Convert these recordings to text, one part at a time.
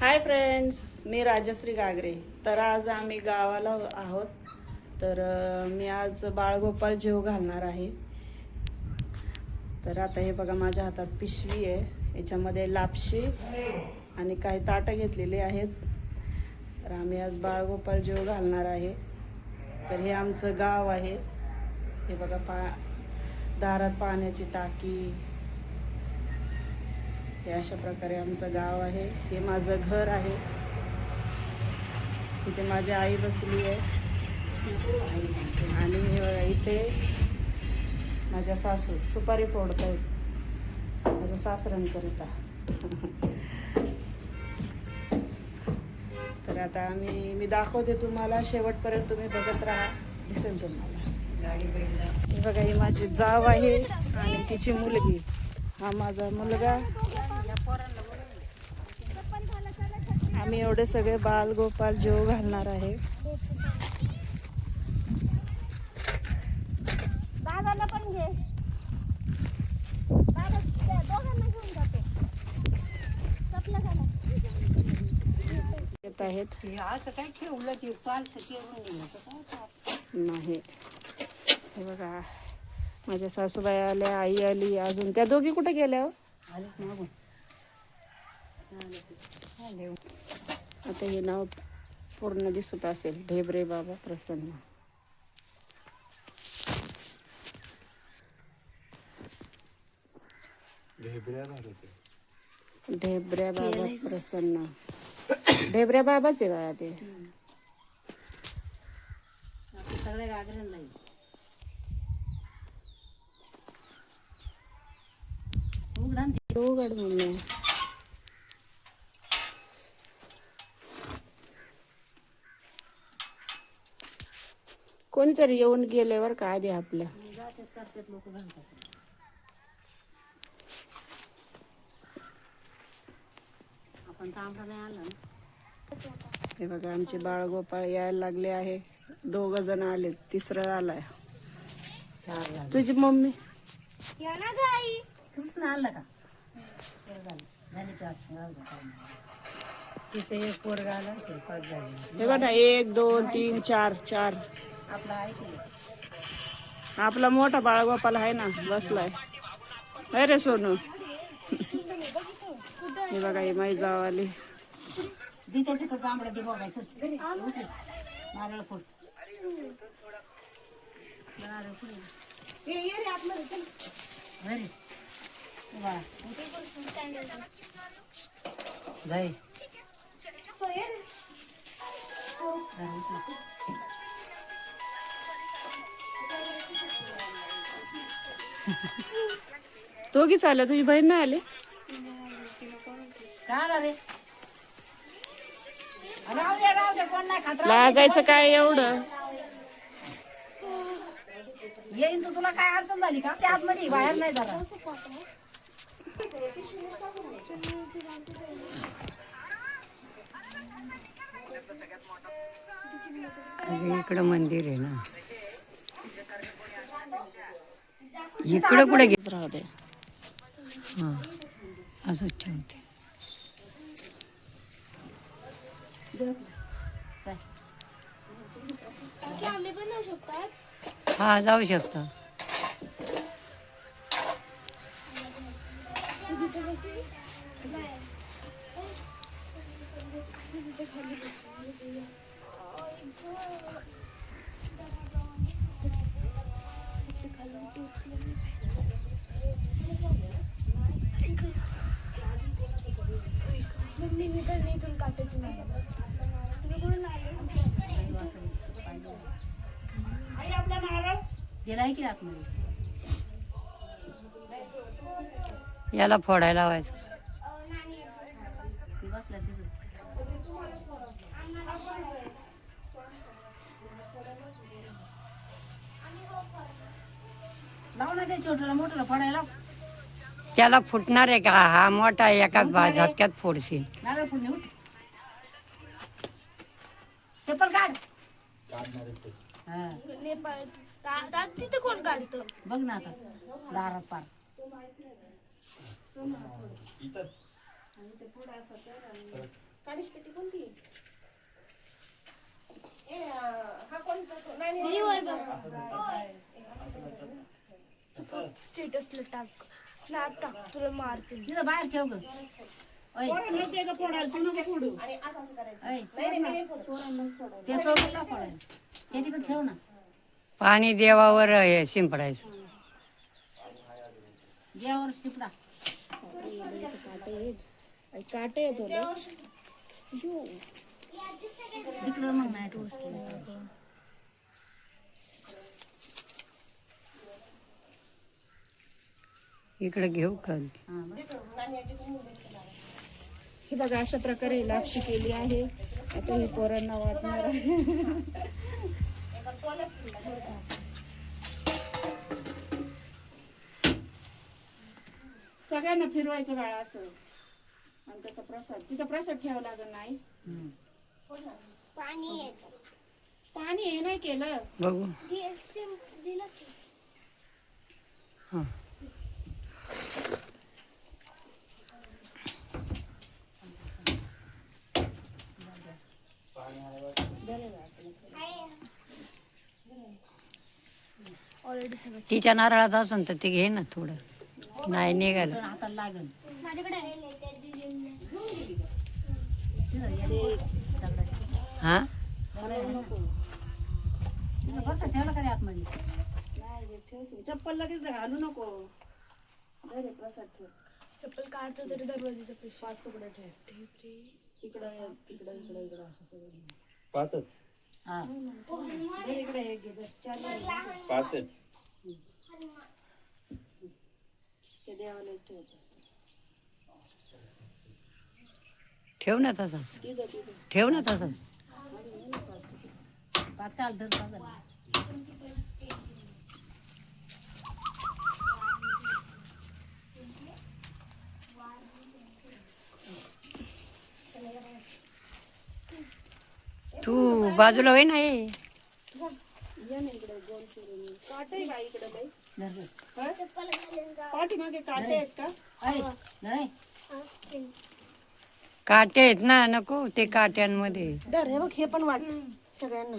Hi friends, मी राजश्री गागरे. तर आज आम्ही गावाला आहोत. तर मी आज बाळगोपाळ जेव घालणार आहे. तर आता हे बघा, माझ्या हातात पिशवी आहे, याच्यामध्ये लापशी आणि काही ताटं घेतलेली आहेत. तर आम्ही आज बाळगोपाळ जेव घालणार आहे. तर हे आमचं गाव आहे. हे बघा, दारात पाण्याची टाकी. हे अशा प्रकारे आमचं गाव आहे. हे माझं घर आहे. इथे माझी आई बसली आहे आणि इथे माझ्या सासू सुपारी फोडत आहेत माझ्या सासऱ्यांकरिता. तर आता मी दाखवते तुम्हाला, शेवटपर्यंत तुम्ही बघत राहा, दिसेल तुम्हाला. हे बघा, ही माझी जाव आहे आणि तिची मुलगी, हा माझा मुलगा. आम्ही एवढे सगळे बाळगोपाळ जेव घालणार आहे. दादाला पण घे. दादा दोघांना घेऊन जातो. चपला घाला. येत आहेत. असं काय ठेवलं ते पालथ ठेवून नाही. हे बघा, माझ्या सासूबाई आल्या, आई आली, अजून त्या दोघी कुठे गेल्या हो? आता हे नाव पूर्ण दिसत असेल, ढेबरे बाबा प्रसन्न. ढेबऱ्या बाबा प्रसन्न. ढेबऱ्या बाबाच आहे बाळा ते. सगळ्या गागऱ्यांना उघड मम्मी. कोणीतरी येऊन गेल्यावर का आधी आपल्या. लोक घालतात. आपण तांबडा नाही आला ना. हे बघा, आमचे बाळगोपाळ यायला लागले आहे. 2 जण आले, तिसरं आलाय. 4 झाले. तुझी मम्मी या ना गाई. तुम्ही आणलं का? तिथे एक पोरगा आला, ते 5 झाले. हे बघा, 1 2 3 4 4. आपला आहे की आपला मोठा बाळगोपाल आहे ना, बसलाय. अरे सोनू. हे बघा, ही माझी जाव आली. दी त्याच्याकडे तांबडा दे बघायचं. नारळ फुट. नारळ फुट. घरी जाई. दोघीच आल्या, तुझी बहीण नाही आली? काय आला रे? राहू दे कोण नाही खात. लाजायचं काय एवढं? येईन तू, तुला काय अडचण झाली का? त्या आतमध्ये बाहेर नाही जरा. इकडं मंदिर आहे ना, इकडं कुठे घेत राहू दे. हा असंच ठेवते. आंबे पण जाऊ शकतात. हा जाऊ शकता. मी तर इथून काढते तुम्हाला. गेलाय की आतमध्ये. याला फोडायला लावायचं. लाव ना ते छोटला मोठला फोडायला. त्याला फुटणार आहे का? हा मोठा एका झटक्यात फोडशील. नारळ फुटणे उठ. चप्पल काढ. तिथे कोण काढतं? बघ ना आता दारात पार. काडीश पेटी कोणती हा कोणता तो? नाही वर बघ स्टेटसला टाक स्नॅप टाक तुला मारतील तिथं बाहेर ठेव ग. ओय, पोरांना दे गं फोडायला, तू नको फोडू. ओय, ते सोडून टाक फोडायला. ते तिकडे ठेव ना. पाणी देवावर हे शिंपडायचं. देवावर शिंपडा. काटे येतो तिकडं मग नाही टोचलं. इकडे घेऊ का? हे बघा अशा प्रकारे लापशी केली आहे. आता ही पोरांना वाटणार आहे. सगळ्यांना फिरवायचं बाळा असं आणि त्याचा प्रसाद तिथं प्रसाद ठेवावा लागत नाही. पाणी येतं पाणी हे नाही केलं बघू. दिलं की हा. ऑलरेडी सगळं तिच्या नारळात असून तर ते घे ना थोडं. नाही निघालं. माझ्याकडे आहे. हा चप्पल लगेच घालू नको. प्रसाद ठेव. चप्पल काढतो तरी दरवाजाचा पिशवी 5 तुकडे ठेव. इकडं इकडं इकडं इकडं असं सगळं. पाचच हा. इकडे हे घे. 4 पाचच ते देवाला ठेवायचं. ठेव ना तसंच. ठेव ना तसंच. पाच काल धर तू बाजूला होई नाही. या ना इकडे गोल फिरून. काटे आहे का इकडे काही? चप्पल घालून जा पाठीमागे काटे आहेत का? असतील काटे आहेत ना, नको ते काट्यांमध्ये. दर हे बघ हे पण वाट सगळ्यांना.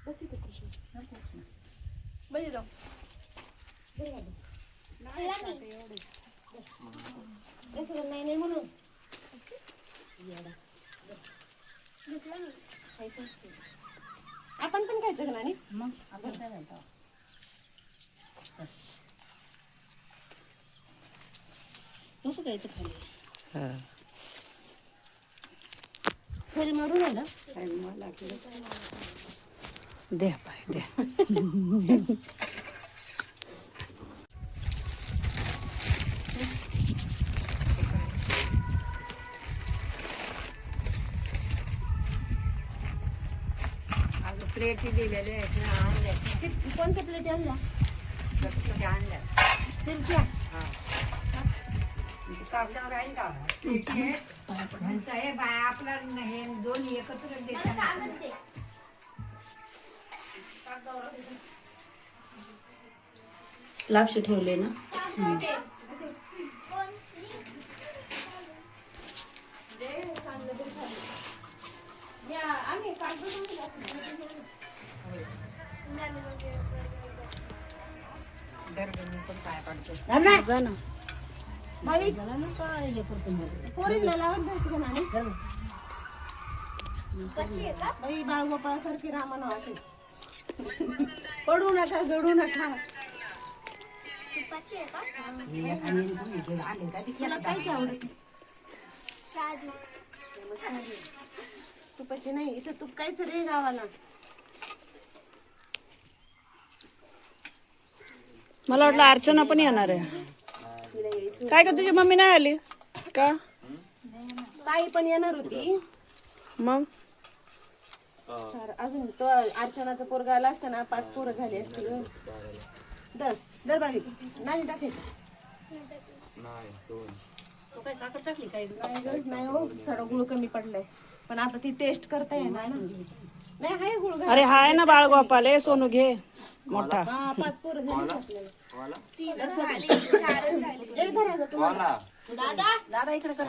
बस इथे कृष्ण. बस जाऊ. नाही नाही म्हणून घेतलं मी खायचं असते. आपण पण खायचं का नाही? मग आपण काय घालतो? कसं खायचं खाली? हा. फेरी मारून आला द्या पाय द्या. प्लेटी दिलेले आहेत ना, आणल्या. कोणत्या प्लेट आणल्या? आणल्या. त्यांच्या कागदावर आहे का? म्हणताय बाय आपला हे दोन्ही एकत्र देतात. लापशी ठेवले ना. जा ना. बाई बाळगोपाळासारखी रामा अशी पडू नका जडू नका. तुपाची आहे का तुला काय आवडत? साधी तुपाची नाही इथं तूप कायच रे गावाला. मला वाटलं अर्चना पण येणार आहे. काय का तुझी मम्मी नाही आली का? ताई पण येणार होती. मग अजून तो अर्चनाचा पोरगा आला असता ना 5 पोरं झाली असतील. दर दर बाबी नाही टाकायचं. तो काय साखर टाकली काय? नाही हो थोडं गुळ कमी पडलंय पण आता ती टेस्ट करता येणार ना. अरे हाय ना बाळगोपाल आहे, सोनू घे मोठा. दादा इकडे कर.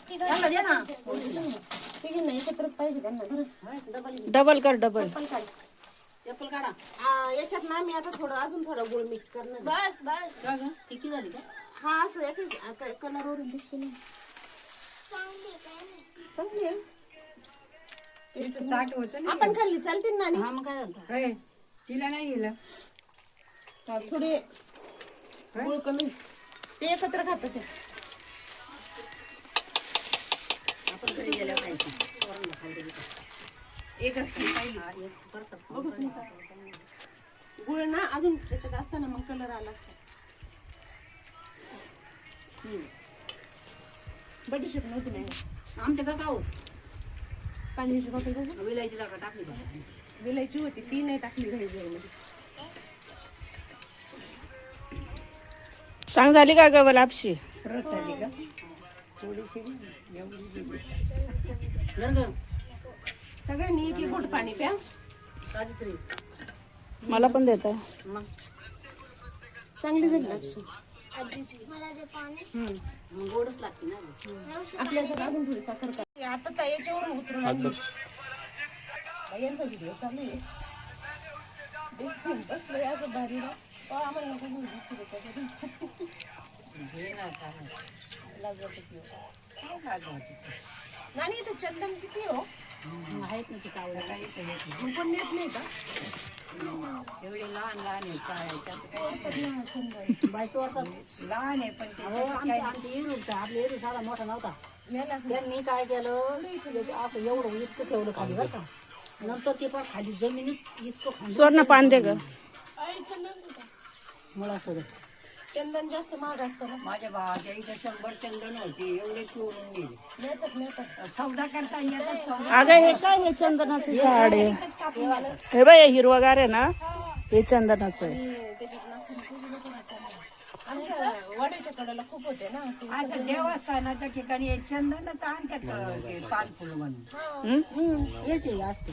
त्यांना दे ना. एकत्रच पाहिजे त्यांना. डबल कर डबल. चप्पल काढा. याच्यात ना मी आता थोडं अजून थोडा गुळ मिक्स करणार. बस बस. फिकी झाली का? हा असं कलर वरून दिसतो ना. चांगली आहे. इथं ताट होतं ना. आपण खाल्ली चालतील ना. हा मग काय झालं? तिला नाही दिलं. थोडी गुळ कमी. ते एकत्र खातात ते. आपण घरी गेल्या पाहिजे. एकच गुळ ना अजून त्याच्यात असताना मग कलर आला असता. बडीशेप नव्हती नाही आमच्या का खाऊ पाण्याची बॉटल विलायची जागा टाकली. विलायची होती ती नाही टाकली मध्ये. सांग झाली का ग लापशी? परत झाली का? थोडीशी सगळ्यांनी एक घोट पाणी प्या. राजश्री मला पण देत आहे. मग चांगली झाली लापशी. मग गोडच लागते ना. आपल्या अजून थोडी साखर टाक. आता तर याच्यावरून उतरून आणली. यांचा व्हिडिओ चालू आहे. बसलोय असं भारी ना. आम्हाला नको दिसते त्याच्याकडे. नाही इथं चंदन किती हो? आहेत ना ते कावडा काही तू पण नेत नाही का? एवढे लहान लहान आहे काय बायको आता लहान आहे पण आपले एरू साधा मोठा नव्हता. त्यांनी काय केलं असं एवढं इतकं ठेवलं खाली बरं का. नंतर ते पण खाली जमिनीत इतकं स्वर्ण पान दे ग. मला सगळं चंदन जास्त महाग असतं ना. माझ्या भावाच्या इथे 100 चंदन होते एवढे चोरून गेले. नेतात. सौदा करता येतात सौदा. अगं हे काय हे चंदनाचं झाड आहे. हे बाय हे हिरवगार आहे ना, हे चंदनाचं आहे. आमच्या वाड्याच्या कडेला खूप होते ना. आता देवस्थानाच्या ठिकाणी चंदनच आणतात पान फुलं म्हणून. हेच असते.